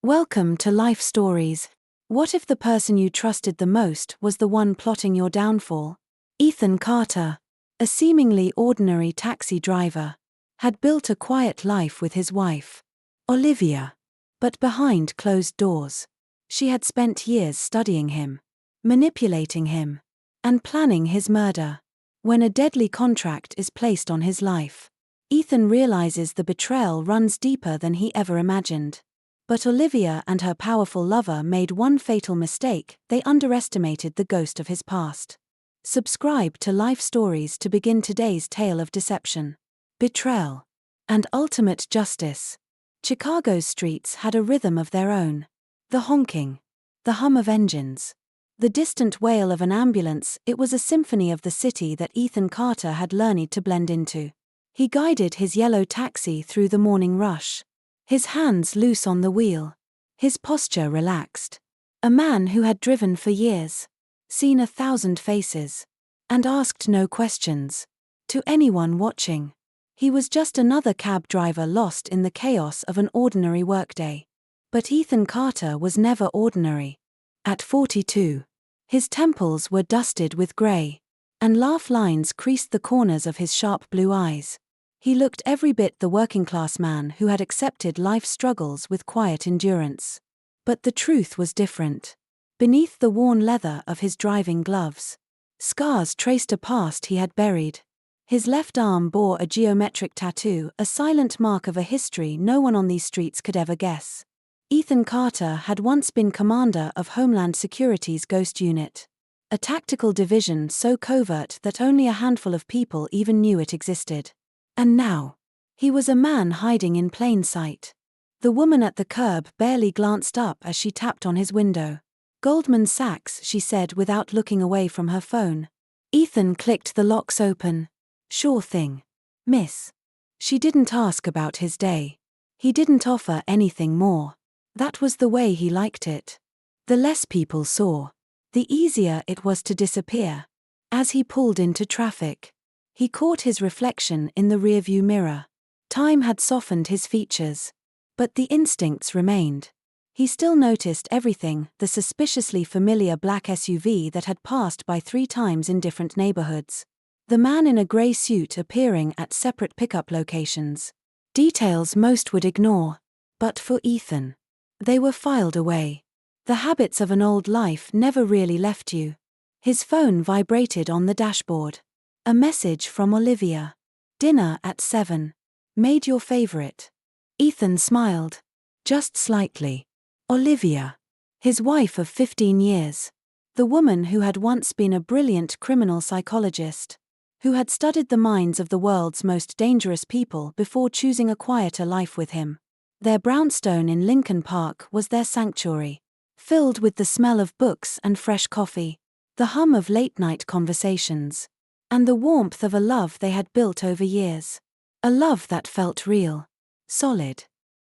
Welcome to Life Stories. What if the person you trusted the most was the one plotting your downfall? Ethan Carter, a seemingly ordinary taxi driver, had built a quiet life with his wife, Olivia. But behind closed doors, she had spent years studying him, manipulating him, and planning his murder. When a deadly contract is placed on his life, Ethan realizes the betrayal runs deeper than he ever imagined. But Olivia and her powerful lover made one fatal mistake: they underestimated the ghost of his past. Subscribe to Life Stories to begin today's tale of deception, betrayal, and ultimate justice. Chicago's streets had a rhythm of their own. The honking, the hum of engines, the distant wail of an ambulance. It was a symphony of the city that Ethan Carter had learned to blend into. He guided his yellow taxi through the morning rush, his hands loose on the wheel, his posture relaxed. A man who had driven for years, seen 1,000 faces, and asked no questions. To anyone watching, he was just another cab driver lost in the chaos of an ordinary workday. But Ethan Carter was never ordinary. At 42, his temples were dusted with grey, and laugh lines creased the corners of his sharp blue eyes. He looked every bit the working-class man who had accepted life's struggles with quiet endurance. But the truth was different. Beneath the worn leather of his driving gloves, scars traced a past he had buried. His left arm bore a geometric tattoo, a silent mark of a history no one on these streets could ever guess. Ethan Carter had once been commander of Homeland Security's Ghost Unit, a tactical division so covert that only a handful of people even knew it existed. And now, he was a man hiding in plain sight. The woman at the curb barely glanced up as she tapped on his window. "Goldman Sachs," she said without looking away from her phone. Ethan clicked the locks open. "Sure thing, miss." She didn't ask about his day. He didn't offer anything more. That was the way he liked it. The less people saw, the easier it was to disappear. As he pulled into traffic, he caught his reflection in the rearview mirror. Time had softened his features, but the instincts remained. He still noticed everything: the suspiciously familiar black SUV that had passed by 3 times in different neighborhoods, the man in a gray suit appearing at separate pickup locations. Details most would ignore, but for Ethan, they were filed away. The habits of an old life never really left you. His phone vibrated on the dashboard. A message from Olivia. "Dinner at 7. Made your favorite." Ethan smiled. Just slightly. Olivia. His wife of 15 years. The woman who had once been a brilliant criminal psychologist, who had studied the minds of the world's most dangerous people before choosing a quieter life with him. Their brownstone in Lincoln Park was their sanctuary, filled with the smell of books and fresh coffee, the hum of late-night conversations, and the warmth of a love they had built over years. A love that felt real, solid.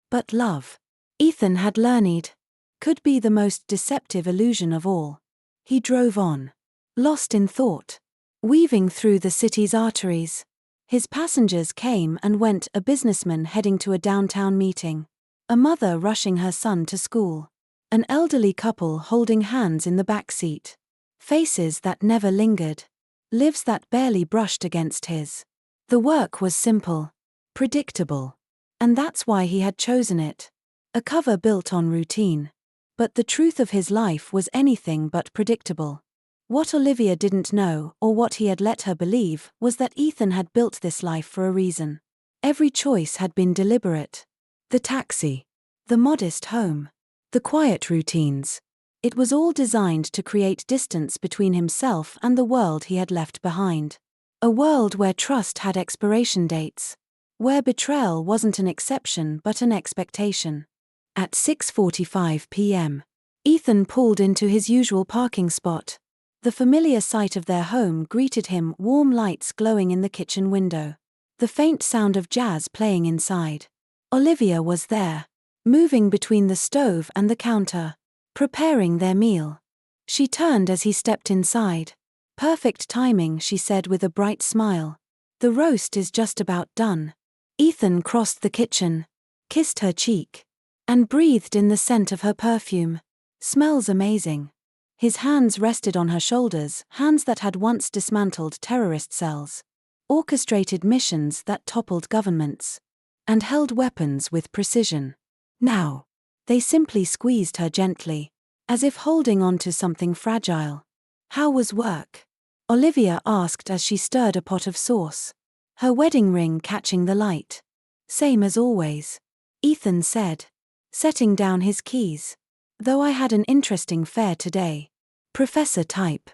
But love, Ethan had learned, could be the most deceptive illusion of all. He drove on, lost in thought, weaving through the city's arteries. His passengers came and went: a businessman heading to a downtown meeting, a mother rushing her son to school, an elderly couple holding hands in the back seat. Faces that never lingered, lives that barely brushed against his. The work was simple, predictable, and that's why he had chosen it. A cover built on routine. But the truth of his life was anything but predictable. What Olivia didn't know, or what he had let her believe, was that Ethan had built this life for a reason. Every choice had been deliberate. The taxi, the modest home, the quiet routines. It was all designed to create distance between himself and the world he had left behind. A world where trust had expiration dates, where betrayal wasn't an exception but an expectation. At 6:45 p.m., Ethan pulled into his usual parking spot. The familiar sight of their home greeted him: warm lights glowing in the kitchen window, the faint sound of jazz playing inside. Olivia was there, moving between the stove and the counter, preparing their meal. She turned as he stepped inside. "Perfect timing," she said with a bright smile. "The roast is just about done." Ethan crossed the kitchen, kissed her cheek, and breathed in the scent of her perfume. Smells amazing. His hands rested on her shoulders, hands that had once dismantled terrorist cells, orchestrated missions that toppled governments, and held weapons with precision. Now, they simply squeezed her gently, as if holding on to something fragile. How was work? Olivia asked as she stirred a pot of sauce, her wedding ring catching the light. Same as always, Ethan said, setting down his keys. Though I had an interesting fare today. Professor type.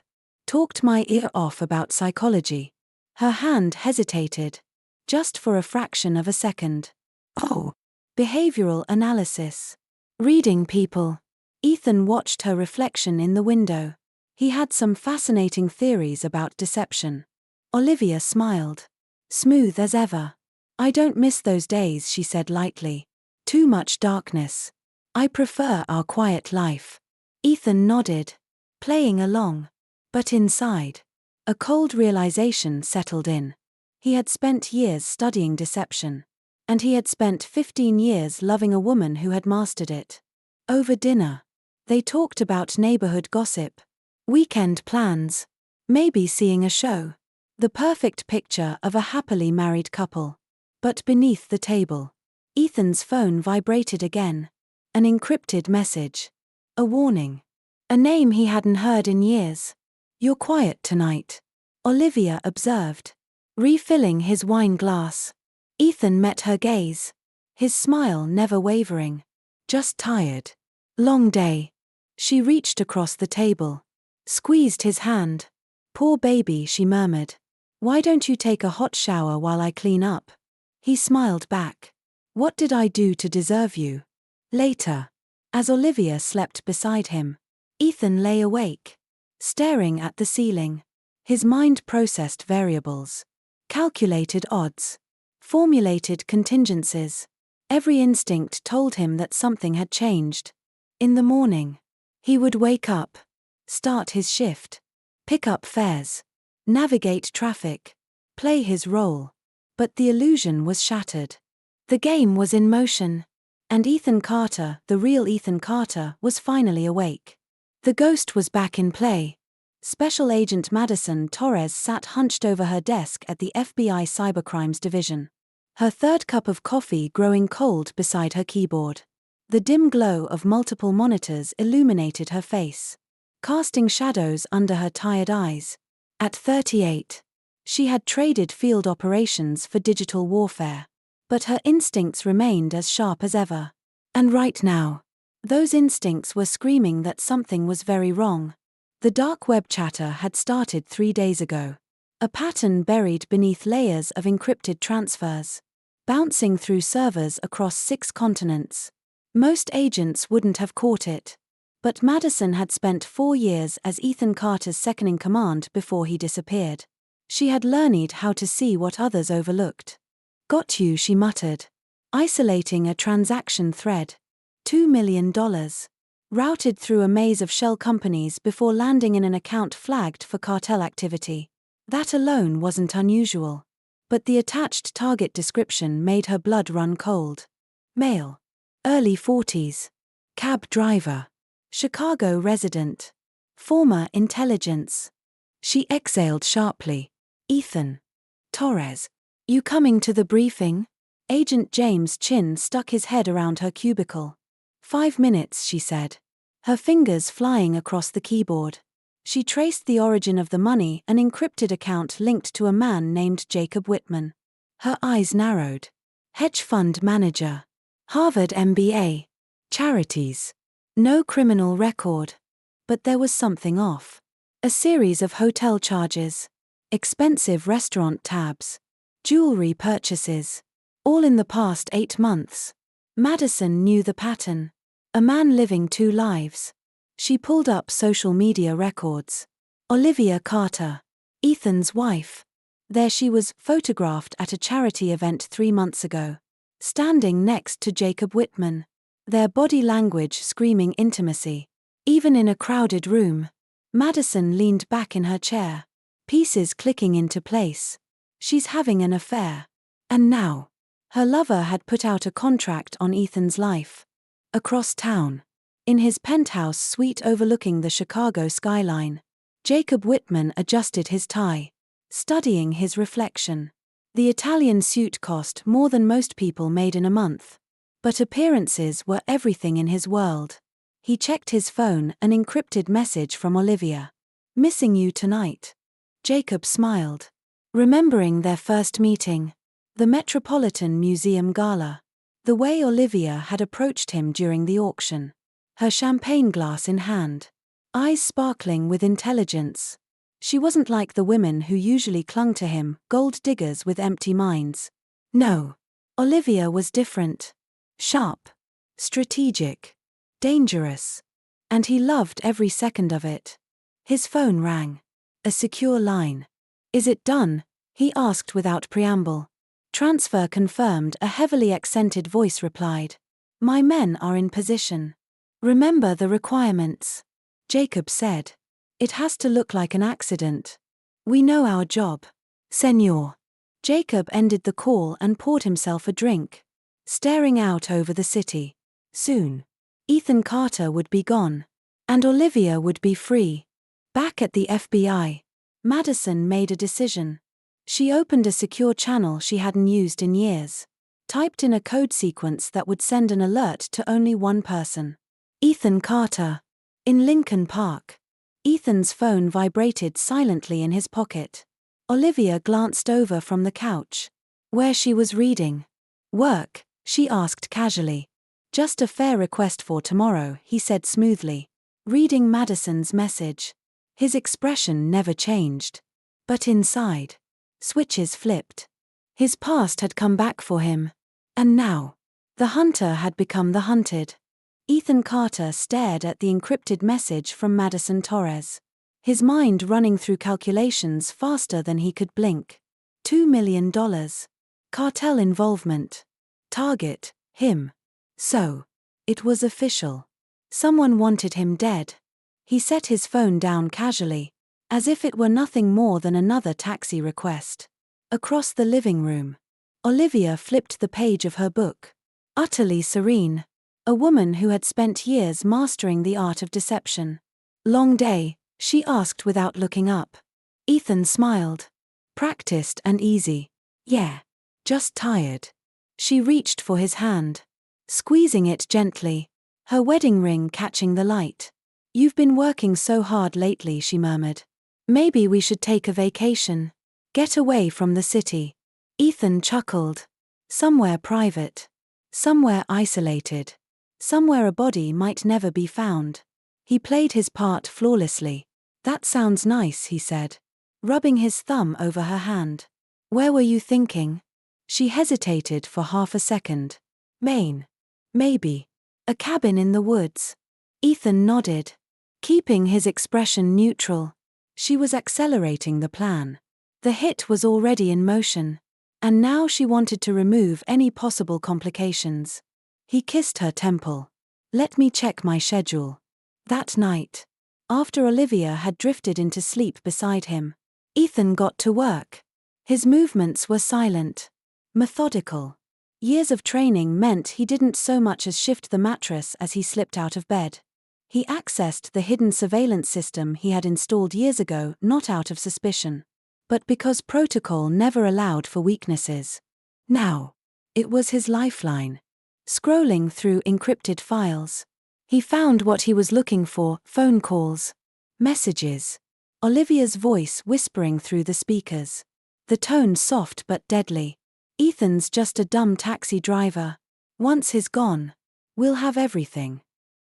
Talked my ear off about psychology. Her hand hesitated. Just for a fraction of a second. Oh. Behavioral analysis. Reading people. Ethan watched her reflection in the window. He had some fascinating theories about deception. Olivia smiled. Smooth as ever. I don't miss those days, she said lightly. Too much darkness. I prefer our quiet life. Ethan nodded, playing along. But inside, a cold realization settled in. He had spent years studying deception. And he had spent 15 years loving a woman who had mastered it. Over dinner, they talked about neighborhood gossip, weekend plans, maybe seeing a show. The perfect picture of a happily married couple. But beneath the table, Ethan's phone vibrated again. An encrypted message. A warning. A name he hadn't heard in years. You're quiet tonight, Olivia observed, refilling his wine glass. Ethan met her gaze, his smile never wavering. Just tired. Long day. She reached across the table, squeezed his hand. Poor baby, she murmured. Why don't you take a hot shower while I clean up? He smiled back. What did I do to deserve you? Later, as Olivia slept beside him, Ethan lay awake, staring at the ceiling. His mind processed variables, calculated odds, formulated contingencies. Every instinct told him that something had changed. In the morning, he would wake up, start his shift, pick up fares, navigate traffic, play his role. But the illusion was shattered. The game was in motion. And Ethan Carter, the real Ethan Carter, was finally awake. The ghost was back in play. Special Agent Madison Torres sat hunched over her desk at the FBI Cybercrimes Division, her third cup of coffee growing cold beside her keyboard. The dim glow of multiple monitors illuminated her face, casting shadows under her tired eyes. At 38, she had traded field operations for digital warfare. But her instincts remained as sharp as ever. And right now, those instincts were screaming that something was very wrong. The dark web chatter had started 3 days ago. A pattern buried beneath layers of encrypted transfers, bouncing through servers across 6 continents. Most agents wouldn't have caught it. But Madison had spent 4 years as Ethan Carter's second-in-command before he disappeared. She had learned how to see what others overlooked. Got you, she muttered, isolating a transaction thread. $2 million. Routed through a maze of shell companies before landing in an account flagged for cartel activity. That alone wasn't unusual. But the attached target description made her blood run cold. Male. Early 40s. Cab driver. Chicago resident. Former intelligence. She exhaled sharply. Ethan. Torres. You coming to the briefing? Agent James Chin stuck his head around her cubicle. 5 minutes, she said, her fingers flying across the keyboard. She traced the origin of the money, an encrypted account linked to a man named Jacob Whitman. Her eyes narrowed. Hedge fund manager. Harvard MBA. Charities. No criminal record. But there was something off. A series of hotel charges. Expensive restaurant tabs. Jewelry purchases. All in the past 8 months. Madison knew the pattern. A man living 2 lives. She pulled up social media records. Olivia Carter. Ethan's wife. There she was, photographed at a charity event 3 months ago. Standing next to Jacob Whitman. Their body language screaming intimacy. Even in a crowded room. Madison leaned back in her chair. Pieces clicking into place. She's having an affair. And now, her lover had put out a contract on Ethan's life. Across town, in his penthouse suite overlooking the Chicago skyline, Jacob Whitman adjusted his tie, studying his reflection. The Italian suit cost more than most people made in a month. But appearances were everything in his world. He checked his phone, an encrypted message from Olivia. "Missing you tonight." Jacob smiled, remembering their first meeting. The Metropolitan Museum Gala. The way Olivia had approached him during the auction. Her champagne glass in hand. Eyes sparkling with intelligence. She wasn't like the women who usually clung to him, gold diggers with empty minds. No. Olivia was different. Sharp. Strategic. Dangerous. And he loved every second of it. His phone rang. A secure line. "Is it done?" he asked without preamble. "Transfer confirmed," a heavily accented voice replied. "My men are in position." "Remember the requirements," Jacob said. "It has to look like an accident. We know our job, Senor." Jacob ended the call and poured himself a drink, staring out over the city. Soon, Ethan Carter would be gone. And Olivia would be free. Back at the FBI, Madison made a decision. She opened a secure channel she hadn't used in years. Typed in a code sequence that would send an alert to only one person. Ethan Carter. In Lincoln Park. Ethan's phone vibrated silently in his pocket. Olivia glanced over from the couch, where she was reading. "Work?" she asked casually. "Just a fair request for tomorrow," he said smoothly, reading Madison's message. His expression never changed. But inside, switches flipped. His past had come back for him. And now, the hunter had become the hunted. Ethan Carter stared at the encrypted message from Madison Torres. His mind running through calculations faster than he could blink. $2 million. Cartel involvement. Target, him. So, it was official. Someone wanted him dead. He set his phone down casually, as if it were nothing more than another taxi request. Across the living room, Olivia flipped the page of her book. Utterly serene. A woman who had spent years mastering the art of deception. "Long day?" she asked without looking up. Ethan smiled. "Practiced and easy." "Yeah. Just tired." She reached for his hand, squeezing it gently, her wedding ring catching the light. "You've been working so hard lately," she murmured. "Maybe we should take a vacation. Get away from the city." Ethan chuckled. "Somewhere private. Somewhere isolated. Somewhere a body might never be found." He played his part flawlessly. "That sounds nice," he said, rubbing his thumb over her hand. "Where were you thinking?" She hesitated for half a second. "Maine. Maybe. A cabin in the woods." Ethan nodded, keeping his expression neutral. She was accelerating the plan. The hit was already in motion, and now she wanted to remove any possible complications. He kissed her temple. "Let me check my schedule." That night, after Olivia had drifted into sleep beside him, Ethan got to work. His movements were silent, methodical. Years of training meant he didn't so much as shift the mattress as he slipped out of bed. He accessed the hidden surveillance system he had installed years ago not out of suspicion, but because protocol never allowed for weaknesses. Now, it was his lifeline. Scrolling through encrypted files, he found what he was looking for: phone calls, messages, Olivia's voice whispering through the speakers. The tone soft but deadly. "Ethan's just a dumb taxi driver. Once he's gone, we'll have everything."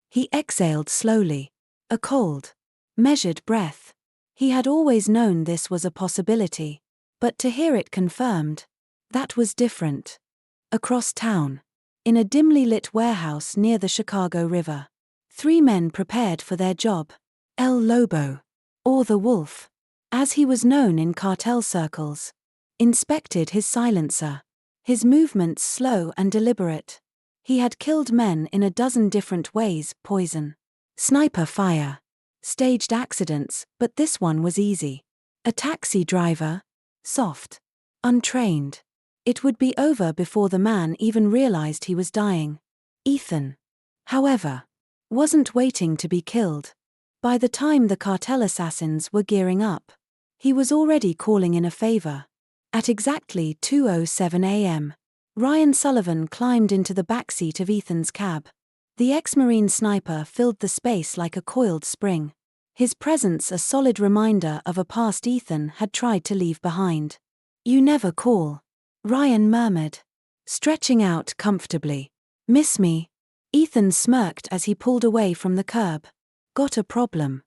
He exhaled slowly. A cold, measured breath. He had always known this was a possibility, but to hear it confirmed, that was different. Across town, in a dimly lit warehouse near the Chicago River, 3 men prepared for their job. El Lobo, or the Wolf, as he was known in cartel circles, inspected his silencer. His movements slow and deliberate. He had killed men in a dozen different ways: poison, sniper fire, staged accidents, but this one was easy. A taxi driver? Soft. Untrained. It would be over before the man even realized he was dying. Ethan. However, wasn't waiting to be killed. By the time the cartel assassins were gearing up, he was already calling in a favor. At exactly 2:07 a.m., Ryan Sullivan climbed into the backseat of Ethan's cab. The ex-Marine sniper filled the space like a coiled spring, his presence a solid reminder of a past Ethan had tried to leave behind. "You never call," Ryan murmured, stretching out comfortably. "Miss me?" Ethan smirked as he pulled away from the curb. "Got a problem?"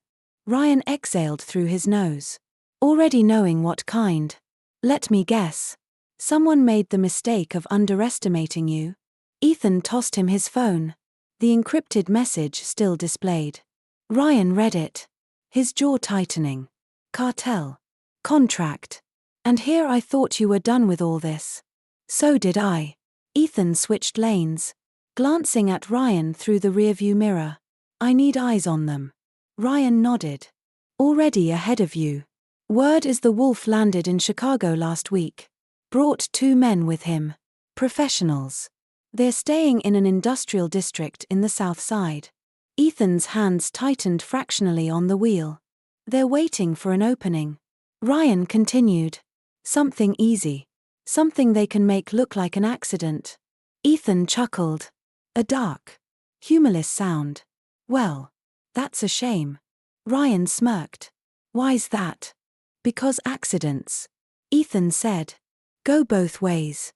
Ryan exhaled through his nose. "Already knowing what kind. Let me guess. Someone made the mistake of underestimating you?" Ethan tossed him his phone. The encrypted message still displayed. Ryan read it, his jaw tightening. "Cartel. Contract. And here I thought you were done with all this." "So did I." Ethan switched lanes, glancing at Ryan through the rearview mirror. "I need eyes on them." Ryan nodded. "Already ahead of you. Word is the Wolf landed in Chicago last week. Brought 2 men with him. Professionals. They're staying in an industrial district in the South Side." Ethan's hands tightened fractionally on the wheel. "They're waiting for an opening." Ryan continued. "Something easy. Something they can make look like an accident." Ethan chuckled. A dark, humorless sound. "Well, that's a shame." Ryan smirked. "Why's that?" "Because accidents," Ethan said, "go both ways."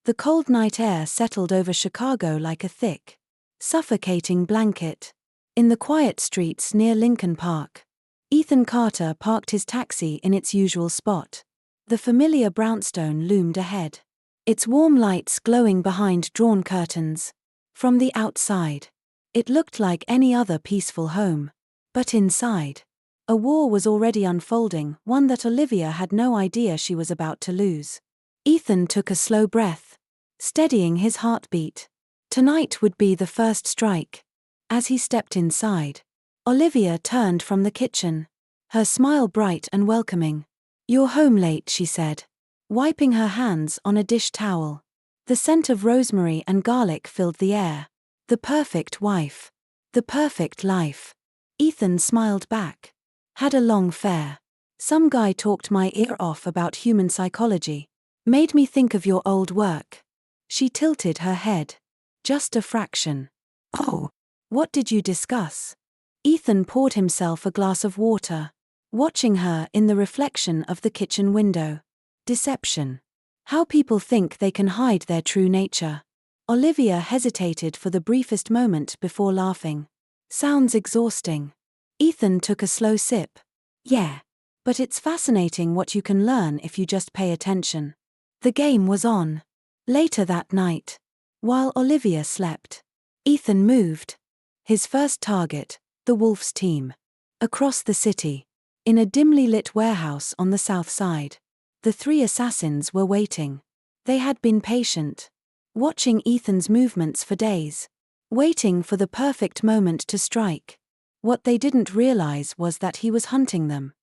The cold night air settled over Chicago like a thick, suffocating blanket. In the quiet streets near Lincoln Park, Ethan Carter parked his taxi in its usual spot. The familiar brownstone loomed ahead, its warm lights glowing behind drawn curtains. From the outside, it looked like any other peaceful home. But inside, a war was already unfolding, one that Olivia had no idea she was about to lose. Ethan took a slow breath, steadying his heartbeat. Tonight would be the first strike. As he stepped inside, Olivia turned from the kitchen, her smile bright and welcoming. "You're home late," she said, wiping her hands on a dish towel. The scent of rosemary and garlic filled the air. "The perfect wife. The perfect life." Ethan smiled back. "Had a long fare. Some guy talked my ear off about human psychology. Made me think of your old work." She tilted her head. "Just a fraction." "Oh. What did you discuss?" Ethan poured himself a glass of water, watching her in the reflection of the kitchen window. "Deception. How people think they can hide their true nature." Olivia hesitated for the briefest moment before laughing. "Sounds exhausting." Ethan took a slow sip. "Yeah. But it's fascinating what you can learn if you just pay attention." The game was on. Later that night, while Olivia slept, Ethan moved. His first target, the Wolf's team. Across the city, in a dimly lit warehouse on the south side, the 3 assassins were waiting. They had been patient, watching Ethan's movements for days, waiting for the perfect moment to strike. What they didn't realize was that he was hunting them.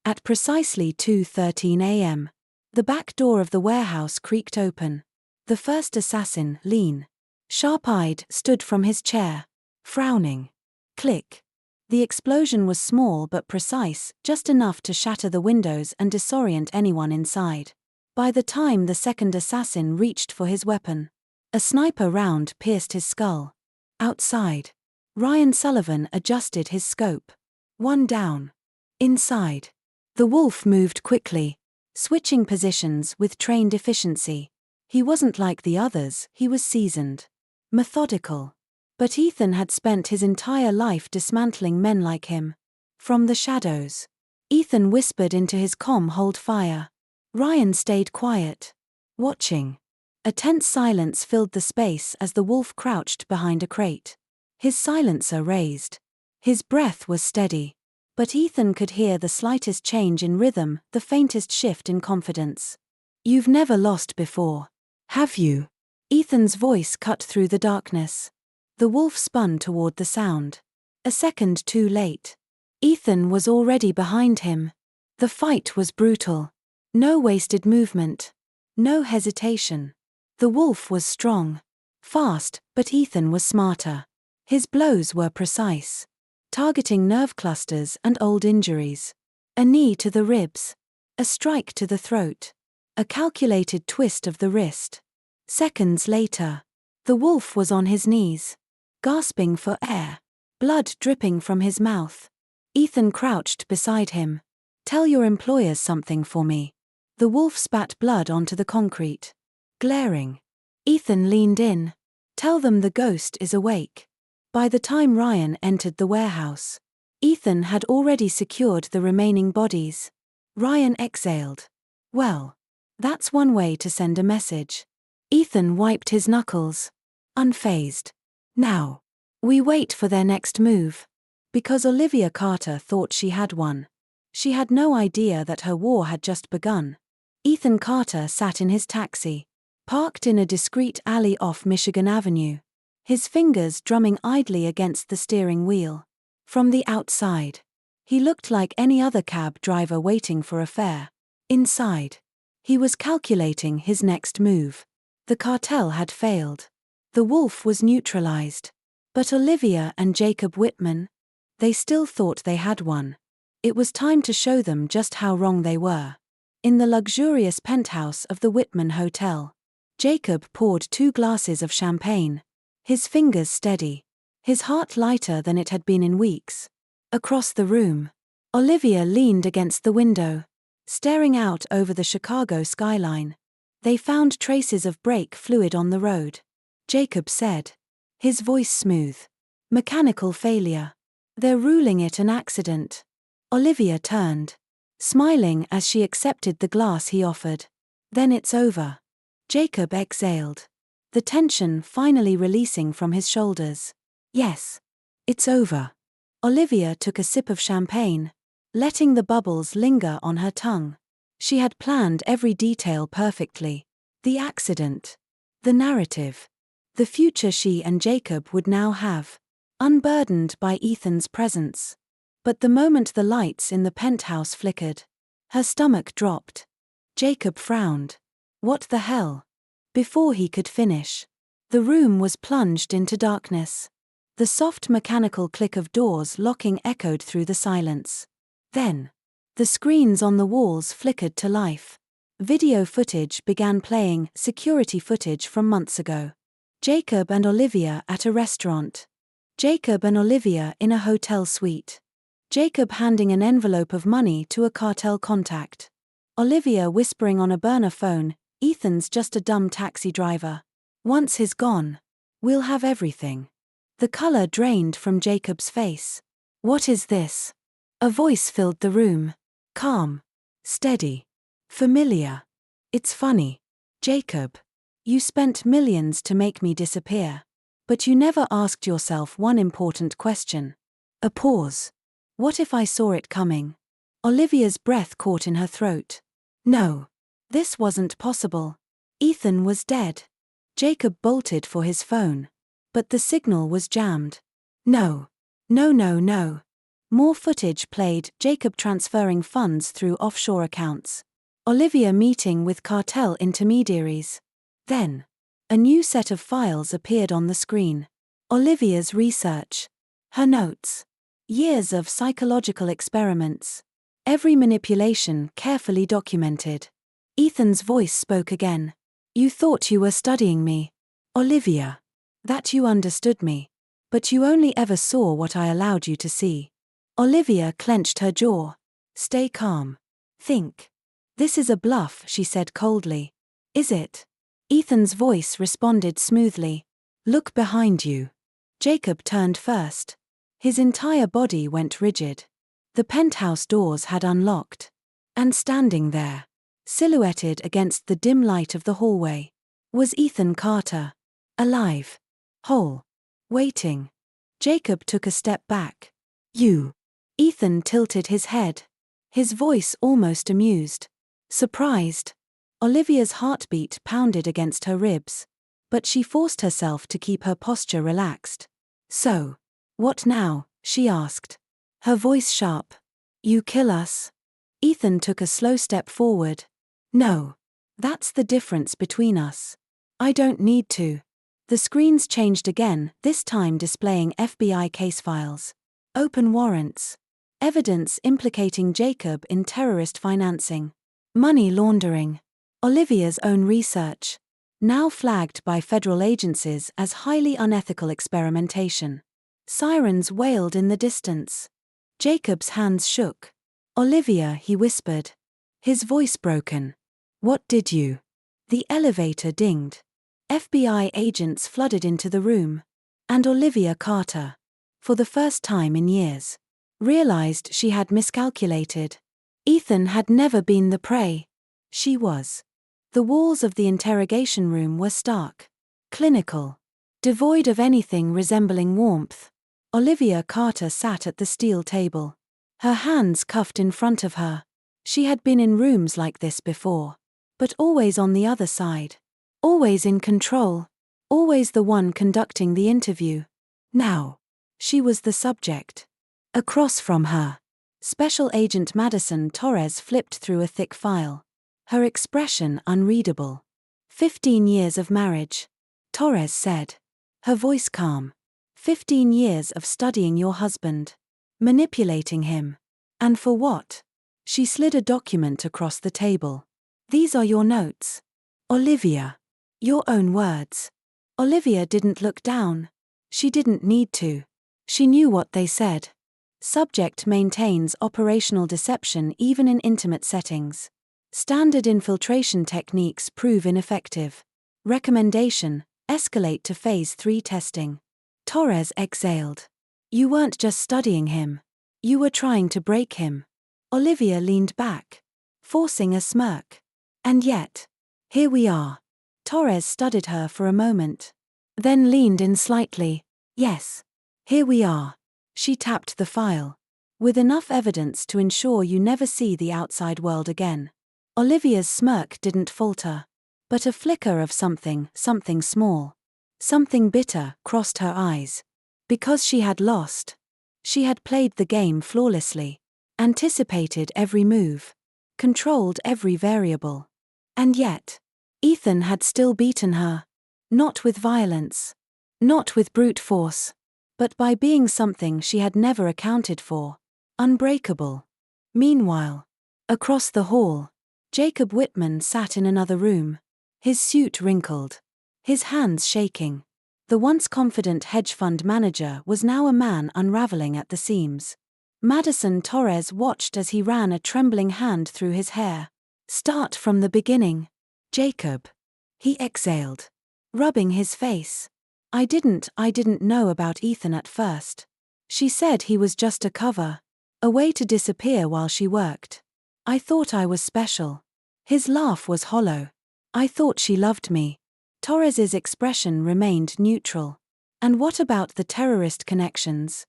At precisely 2:13 a.m., the back door of the warehouse creaked open. The first assassin, lean, sharp-eyed, stood from his chair, frowning. Click. The explosion was small but precise, just enough to shatter the windows and disorient anyone inside. By the time the second assassin reached for his weapon, a sniper round pierced his skull. Outside, Ryan Sullivan adjusted his scope. 1 down. Inside, the Wolf moved quickly, switching positions with trained efficiency. He wasn't like the others, he was seasoned, methodical. But Ethan had spent his entire life dismantling men like him. From the shadows, Ethan whispered into his comm, "Hold fire." Ryan stayed quiet, watching. A tense silence filled the space as the Wolf crouched behind a crate, his silencer raised. His breath was steady, but Ethan could hear the slightest change in rhythm, the faintest shift in confidence. "You've never lost before, have you?" Ethan's voice cut through the darkness. The Wolf spun toward the sound. A second too late. Ethan was already behind him. The fight was brutal. No wasted movement. No hesitation. The Wolf was strong, fast, but Ethan was smarter. His blows were precise, targeting nerve clusters and old injuries. A knee to the ribs, a strike to the throat, a calculated twist of the wrist. Seconds later, the wolf was on his knees, gasping for air, blood dripping from his mouth. Ethan crouched beside him. "Tell your employers something for me." The wolf spat blood onto the concrete, glaring. Ethan leaned in. "Tell them the ghost is awake." By the time Ryan entered the warehouse, Ethan had already secured the remaining bodies. Ryan exhaled. "Well, that's one way to send a message." Ethan wiped his knuckles, unfazed. "Now, we wait for their next move." Because Olivia Carter thought she had one. She had no idea that her war had just begun. Ethan Carter sat in his taxi, parked in a discreet alley off Michigan Avenue, his fingers drumming idly against the steering wheel. From the outside, he looked like any other cab driver waiting for a fare. Inside, he was calculating his next move. The cartel had failed. The wolf was neutralized. But Olivia and Jacob Whitman, they still thought they had one. It was time to show them just how wrong they were. In the luxurious penthouse of the Whitman Hotel, Jacob poured 2 glasses of champagne, his fingers steady, his heart lighter than it had been in weeks. Across the room, Olivia leaned against the window, staring out over the Chicago skyline. They found traces of brake fluid on the road. Jacob said, his voice smooth. "Mechanical failure. They're ruling it an accident." Olivia turned, smiling as she accepted the glass he offered. "Then it's over." Jacob exhaled, the tension finally releasing from his shoulders. "Yes, it's over." Olivia took a sip of champagne, letting the bubbles linger on her tongue. She had planned every detail perfectly. The accident, the narrative, the future she and Jacob would now have, unburdened by Ethan's presence. But the moment the lights in the penthouse flickered, her stomach dropped. Jacob frowned. What the hell? Before he could finish, the room was plunged into darkness. The soft mechanical click of doors locking echoed through the silence. Then, the screens on the walls flickered to life. Video footage began playing, security footage from months ago. Jacob and Olivia at a restaurant. Jacob and Olivia in a hotel suite. Jacob handing an envelope of money to a cartel contact. Olivia whispering on a burner phone, "Ethan's just a dumb taxi driver. Once he's gone, we'll have everything." The color drained from Jacob's face. "What is this?" A voice filled the room. Calm. Steady. Familiar. "It's funny, Jacob. You spent millions to make me disappear. But you never asked yourself one important question." A pause. "What if I saw it coming?" Olivia's breath caught in her throat. No. This wasn't possible. Ethan was dead. Jacob bolted for his phone. But the signal was jammed. No. No, no, no. More footage played, Jacob transferring funds through offshore accounts. Olivia meeting with cartel intermediaries. Then, a new set of files appeared on the screen. Olivia's research. Her notes. Years of psychological experiments. Every manipulation carefully documented. Ethan's voice spoke again. "You thought you were studying me, Olivia. That you understood me. But you only ever saw what I allowed you to see." Olivia clenched her jaw. "Stay calm. Think. This is a bluff," she said coldly. "Is it?" Ethan's voice responded smoothly. "Look behind you." Jacob turned first. His entire body went rigid. The penthouse doors had unlocked. And standing there, silhouetted against the dim light of the hallway, was Ethan Carter. Alive. Whole. Waiting. Jacob took a step back. "You." Ethan tilted his head. His voice almost amused. Surprised. Olivia's heartbeat pounded against her ribs. But she forced herself to keep her posture relaxed. "So, what now?" she asked. Her voice sharp. "You kill us?" Ethan took a slow step forward. "No. That's the difference between us. I don't need to." The screens changed again, this time displaying FBI case files. Open warrants. Evidence implicating Jacob in terrorist financing. Money laundering. Olivia's own research. Now flagged by federal agencies as highly unethical experimentation. Sirens wailed in the distance. Jacob's hands shook. "Olivia," he whispered. His voice broken. "What did you?" The elevator dinged. FBI agents flooded into the room. And Olivia Carter, for the first time in years, realized she had miscalculated. Ethan had never been the prey. She was. The walls of the interrogation room were stark, clinical, devoid of anything resembling warmth. Olivia Carter sat at the steel table, her hands cuffed in front of her. She had been in rooms like this before, but always on the other side, always in control, always the one conducting the interview. Now, she was the subject. Across from her, Special Agent Madison Torres flipped through a thick file, her expression unreadable. 15 years of marriage, Torres said, her voice calm. 15 years of studying your husband, manipulating him. And for what? She slid a document across the table. These are your notes. Olivia. Your own words. Olivia didn't look down. She didn't need to. She knew what they said. Subject maintains operational deception even in intimate settings. Standard infiltration techniques prove ineffective. Recommendation: escalate to Phase 3 testing. Torres exhaled. You weren't just studying him. You were trying to break him. Olivia leaned back, forcing a smirk. And yet, here we are. Torres studied her for a moment, then leaned in slightly. Yes, here we are. She tapped the file. With enough evidence to ensure you never see the outside world again. Olivia's smirk didn't falter, but a flicker of something small, something bitter, crossed her eyes. Because she had lost. She had played the game flawlessly, anticipated every move, controlled every variable. And yet, Ethan had still beaten her. Not with violence, not with brute force, but by being something she had never accounted for. Unbreakable. Meanwhile, across the hall, Jacob Whitman sat in another room, his suit wrinkled, his hands shaking. The once confident hedge fund manager was now a man unraveling at the seams. Madison Torres watched as he ran a trembling hand through his hair. Start from the beginning. Jacob. He exhaled, rubbing his face. I didn't know about Ethan at first. She said he was just a cover, a way to disappear while she worked. I thought I was special. His laugh was hollow. I thought she loved me. Torres's expression remained neutral. And what about the terrorist connections?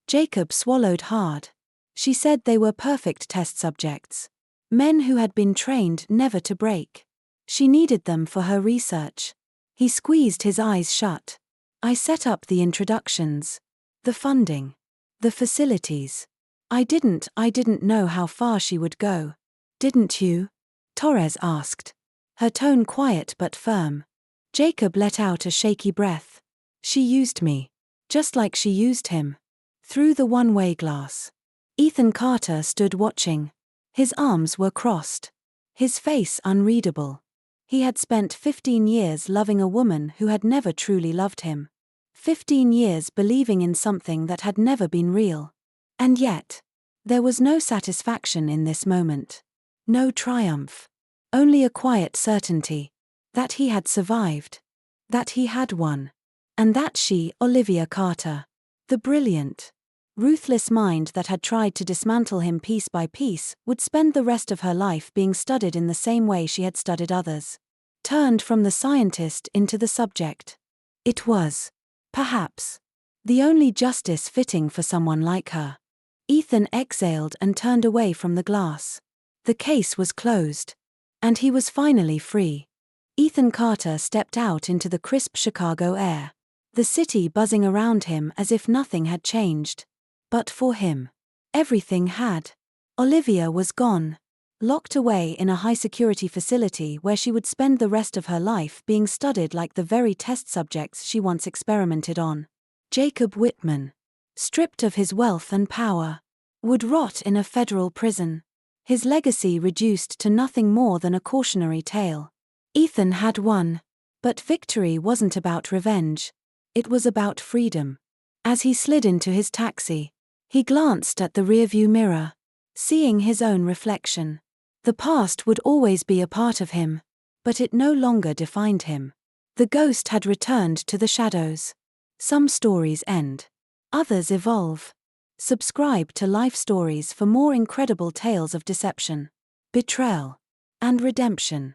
Jacob swallowed hard. She said they were perfect test subjects. Men who had been trained never to break. She needed them for her research. He squeezed his eyes shut. I set up the introductions, the funding, the facilities. I didn't know how far she would go. Didn't you? Torres asked, her tone quiet but firm. Jacob let out a shaky breath. She used me, just like she used him. Through the one-way glass. Ethan Carter stood watching. His arms were crossed, his face unreadable. He had spent 15 years loving a woman who had never truly loved him. 15 years believing in something that had never been real. And yet, there was no satisfaction in this moment. No triumph. Only a quiet certainty. That he had survived. That he had won. And that she, Olivia Carter, the brilliant, ruthless mind that had tried to dismantle him piece by piece, would spend the rest of her life being studied in the same way she had studied others. Turned from the scientist into the subject. It was, perhaps, the only justice fitting for someone like her. Ethan exhaled and turned away from the glass. The case was closed. And he was finally free. Ethan Carter stepped out into the crisp Chicago air. The city buzzing around him as if nothing had changed. But for him, everything had. Olivia was gone. locked away in a high-security facility where she would spend the rest of her life being studied like the very test subjects she once experimented on. Jacob Whitman, stripped of his wealth and power, would rot in a federal prison, his legacy reduced to nothing more than a cautionary tale. Ethan had won, but victory wasn't about revenge. It was about freedom. As he slid into his taxi, he glanced at the rearview mirror, seeing his own reflection. The past would always be a part of him, but it no longer defined him. The ghost had returned to the shadows. Some stories end. Others evolve. Subscribe to Life Stories for more incredible tales of deception, betrayal, and redemption.